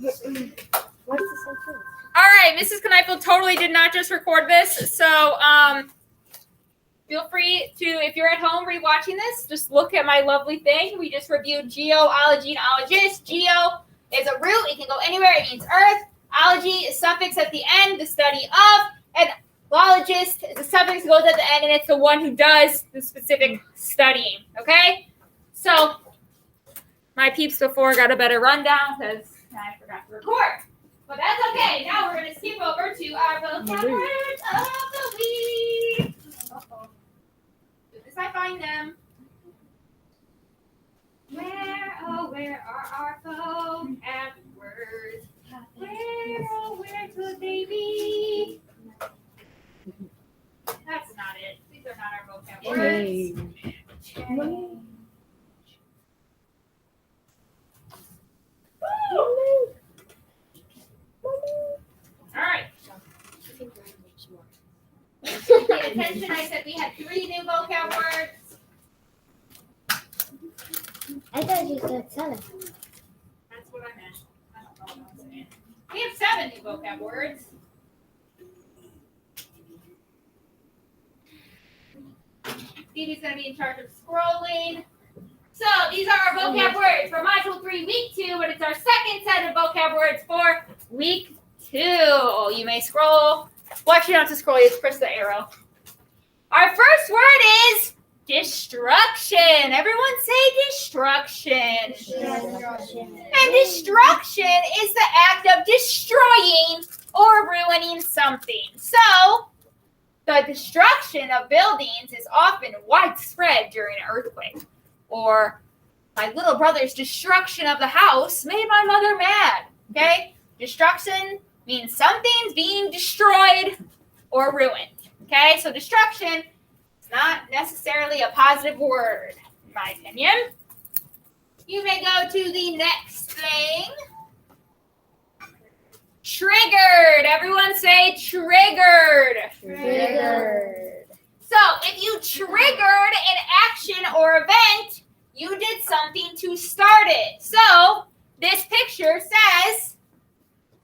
What is this sentence? All right, Mrs. Kneifel totally did not just record this, so feel free to, if you're at home rewatching this, just look at my lovely thing. We just reviewed geology and ologist. Geo is a root. It can go anywhere. It means earth. Ology is suffix at the end, the study of. And ologist is a suffix goes at the end, and it's the one who does the specific studying. Okay? So, my peeps before got a better rundown because I forgot to record. But that's okay. Now we're going to skip over to our vocab words of the week. Uh-oh. As soon as I find them. Where are our vocab words? Where could they be? That's not it. These are not our vocab words. Change. All right. Pay attention. I said we had 3 new vocab words. I thought you said 7. That's what I meant. I don't know what I'm saying. We have 7 new vocab words. Phoebe's going to be in charge of scrolling. So these are our vocab words for Module 3, Week 2, but it's our second set of vocab words for Week 2. You may scroll. Well, actually, not to scroll. You just press the arrow. Our first word is destruction. Everyone say destruction. Destruction. And destruction is the act of destroying or ruining something. So, the destruction of buildings is often widespread during an earthquake. Or, my little brother's destruction of the house made my mother mad. Okay? Destruction means something's being destroyed or ruined. Okay? So, destruction is not necessarily a positive word, in my opinion. You may go to the next thing. Triggered. Everyone say triggered. Triggered. So if you triggered an action or event, you did something to start it. So this picture says,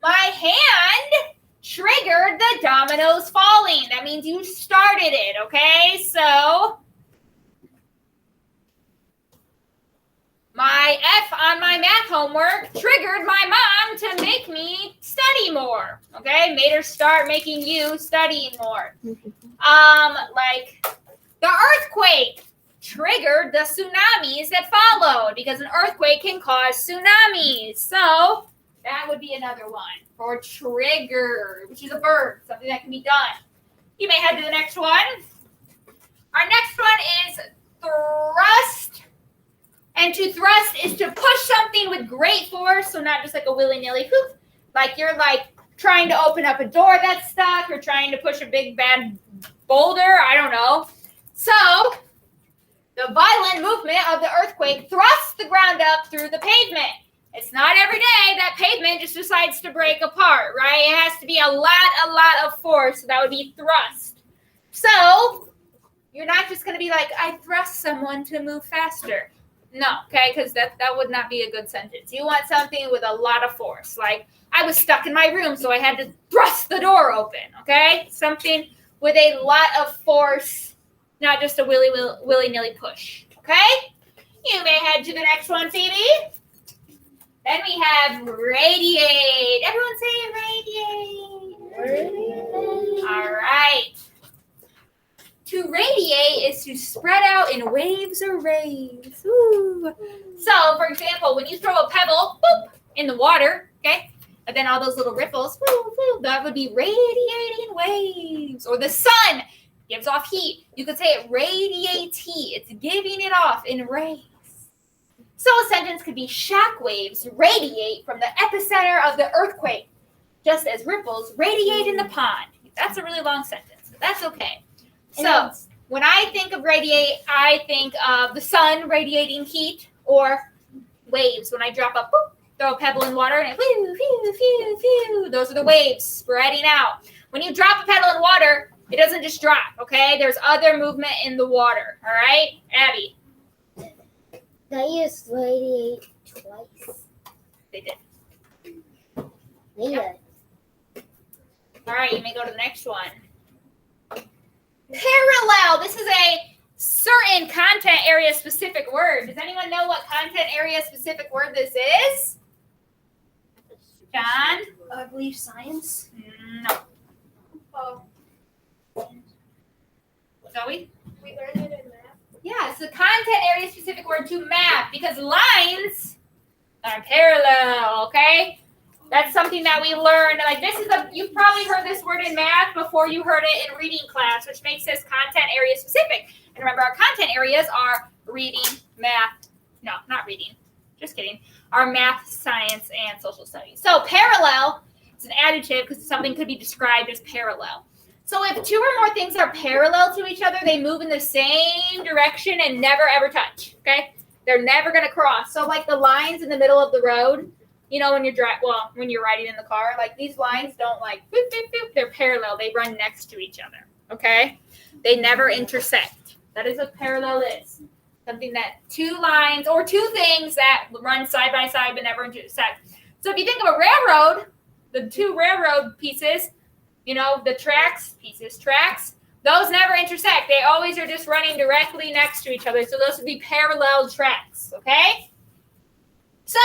my hand triggered the dominoes falling. That means you started it, okay? So my F on my math homework triggered my mom to make me study more. Okay, made her start making you studying more. Like the earthquake triggered the tsunamis that followed because an earthquake can cause tsunamis. So that would be another one for trigger, which is a verb, something that can be done. You may head to the next one. Our next one is thrust. And to thrust is to push something with great force, so not just like a willy-nilly poof. Like you're like trying to open up a door that's stuck or trying to push a big bad boulder, I don't know. So the violent movement of the earthquake thrusts the ground up through the pavement. It's not every day that pavement just decides to break apart, right? It has to be a lot of force, so that would be thrust. So you're not just going to be like, I thrust someone to move faster. No, okay, because that would not be a good sentence. You want something with a lot of force. Like, I was stuck in my room, so I had to thrust the door open, okay? Something with a lot of force, not just a willy-nilly push, okay? You may head to the next one, Phoebe. Then we have radiate. Everyone say radiate. All right. To radiate is to spread out in waves or rays. Ooh. So, for example, when you throw a pebble boop, in the water, okay, and then all those little ripples, woo, woo, that would be radiating waves. Or the sun gives off heat. You could say it radiates heat. It's giving it off in rays. So a sentence could be shock waves radiate from the epicenter of the earthquake, just as ripples radiate in the pond. That's a really long sentence, but that's okay. So when I think of radiate, I think of the sun radiating heat or waves. When I drop a boop, throw a pebble in water and it phew, phew, phew, phew. Those are the waves spreading out. When you drop a pebble in water, it doesn't just drop, okay? There's other movement in the water, all right? Abby. They used radiate twice. They did. Bingo. All right, you may go to the next one. Parallel. This is a certain content area specific word. Does anyone know what content area specific word this is? John? I believe science. No. Oh. Zoe? We learned it in math. Yeah, it's a content area specific word to math because lines are parallel, okay? That's something that we learned. Like this is you've probably heard this word in math before you heard it in reading class, which makes this content area specific. And remember, our content areas are reading, math, no, not reading, just kidding, our math, science, and social studies. So parallel is an adjective because something could be described as parallel. So if two or more things are parallel to each other, they move in the same direction and never ever touch, okay? They're never going to cross. So like the lines in the middle of the road, you know, when you're riding in the car, like these lines don't like, boop, boop, boop, they're parallel. They run next to each other, okay? They never intersect. That is what parallel is. Something that two lines or two things that run side by side but never intersect. So if you think of a railroad, the two railroad pieces, you know, the tracks, those never intersect. They always are just running directly next to each other. So those would be parallel tracks, okay? So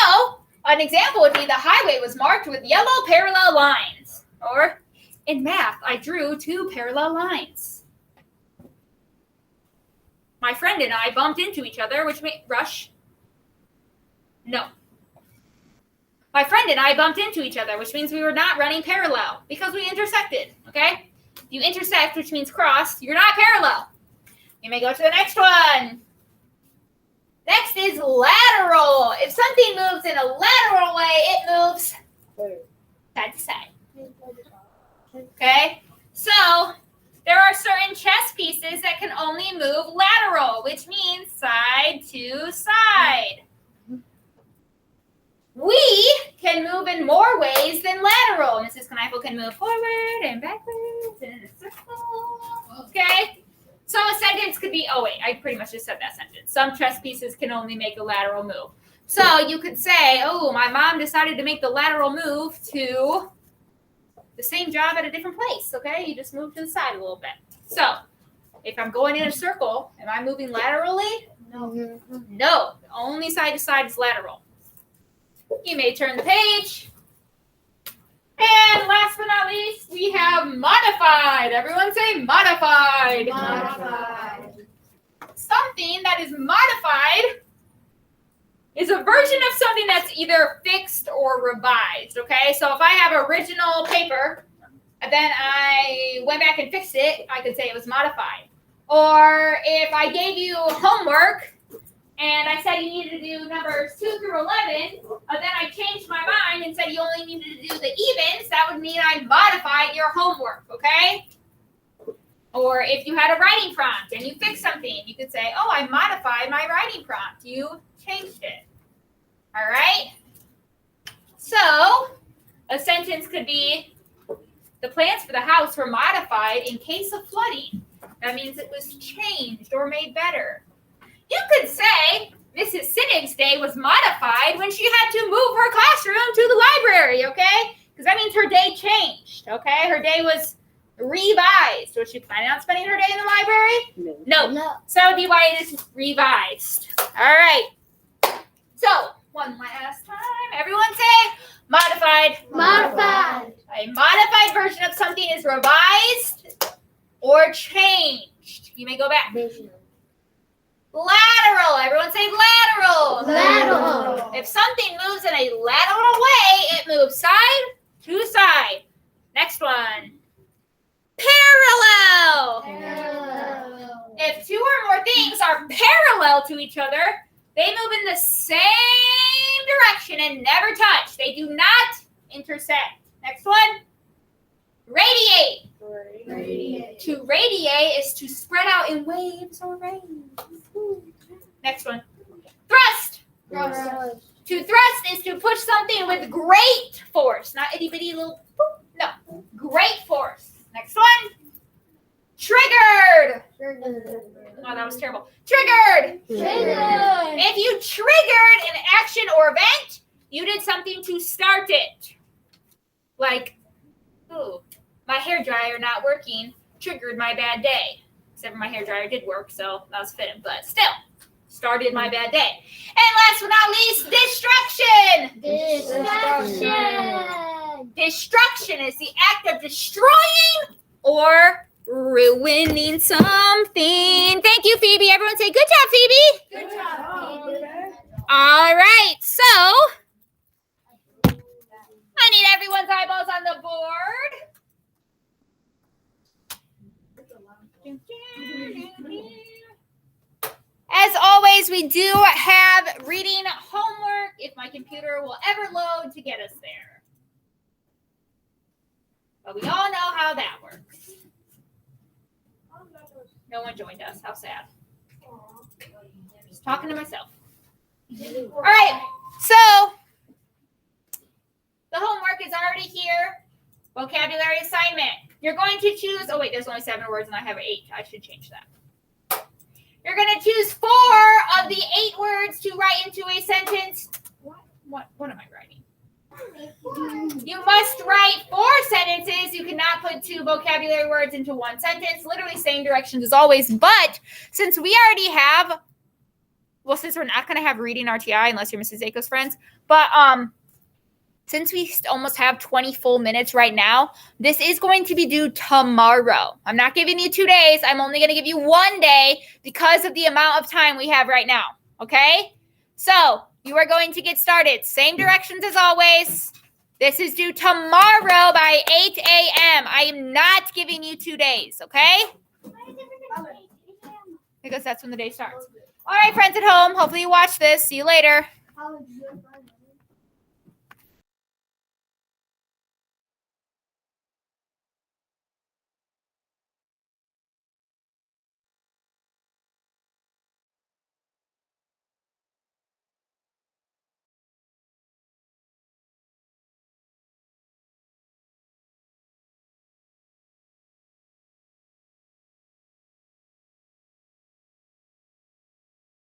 an example would be the highway was marked with yellow parallel lines. Or in math, I drew two parallel lines. My friend and I bumped into each other, which made Rush. No. My friend and I bumped into each other, which means we were not running parallel because we intersected, okay? If you intersect, which means cross, you're not parallel. You may go to the next one. Next is lateral. If something moves in a lateral way, it moves side to side. Okay? So there are certain chess pieces that can only move lateral, which means side to side. We can move in more ways than lateral. Mrs. Kneifel can move forward and backwards and in a circle. Okay? So a sentence could be, oh wait, I pretty much just said that sentence. Some chess pieces can only make a lateral move. So you could say, oh, my mom decided to make the lateral move to the same job at a different place, okay? You just move to the side a little bit. So if I'm going in a circle, am I moving laterally? No. No, only side to side is lateral. You may turn the page. And last but not least, we have modified. Everyone say modified. Modified. Something that is modified is a version of something that's either fixed or revised, okay? So if I have original paper, and then I went back and fixed it, I could say it was modified. Or if I gave you homework, and I said you needed to do numbers 2 through 11, but then I changed my mind and said you only needed to do the evens, that would mean I modified your homework, okay? Or if you had a writing prompt and you fixed something, you could say, oh, I modified my writing prompt. You changed it. All right? So a sentence could be, the plans for the house were modified in case of flooding. That means it was changed or made better. You could say Mrs. Sinnig's day was modified when she had to move her classroom to the library, okay? Because that means her day changed, okay? Her day was revised. Was she planning on spending her day in the library? No. So that would be why it is revised. All right. So, one last time. Everyone say modified. Modified. A modified version of something is revised or changed. You may go back. Vision. Lateral. Everyone say lateral. Lateral. If something moves in a lateral way, it moves side to side. Next one. Parallel. Parallel. If two or more things are parallel to each other, they move in the same direction and never touch. They do not intersect. Next one. Radiate. Radiate. To radiate is to spread out in waves or rays. Next one. Thrust. Thrust. To thrust is to push something with great force. Not itty bitty little boop. No. Great force. Next one. Triggered. Oh, that was terrible. Triggered. If you triggered an action or event, you did something to start it. Like, ooh, my hair dryer not working triggered my bad day. Except for my hair dryer did work, so that was fitting. But still, started my bad day. And last but not least, destruction. Destruction. Destruction is the act of destroying or ruining something. Thank you, Phoebe. Everyone say, good job, Phoebe. Good job. All right, so I need everyone's eyeballs on the board. As always, we do have reading homework if my computer will ever load to get us there. But we all know how that works. No one joined us. How sad. Just talking to myself. All right, so the homework is already here. Vocabulary assignment. You're going to choose, oh wait, there's only 7 words and I have 8. I should change that. You're going to choose 4 of the 8 words to write into a sentence. What am I writing? You must write 4 sentences. You cannot put 2 vocabulary words into 1 sentence. Literally same directions as always. But since we already have, well, since we're not going to have reading RTI unless you're Mrs. Aiko's friends, but since we almost have 20 full minutes right now, this is going to be due tomorrow. I'm not giving you 2 days. I'm only going to give you 1 day because of the amount of time we have right now. Okay? So you are going to get started. Same directions as always. This is due tomorrow by 8 a.m. I am not giving you 2 days. Okay? Because that's when the day starts. All right, friends at home. Hopefully you watch this. See you later.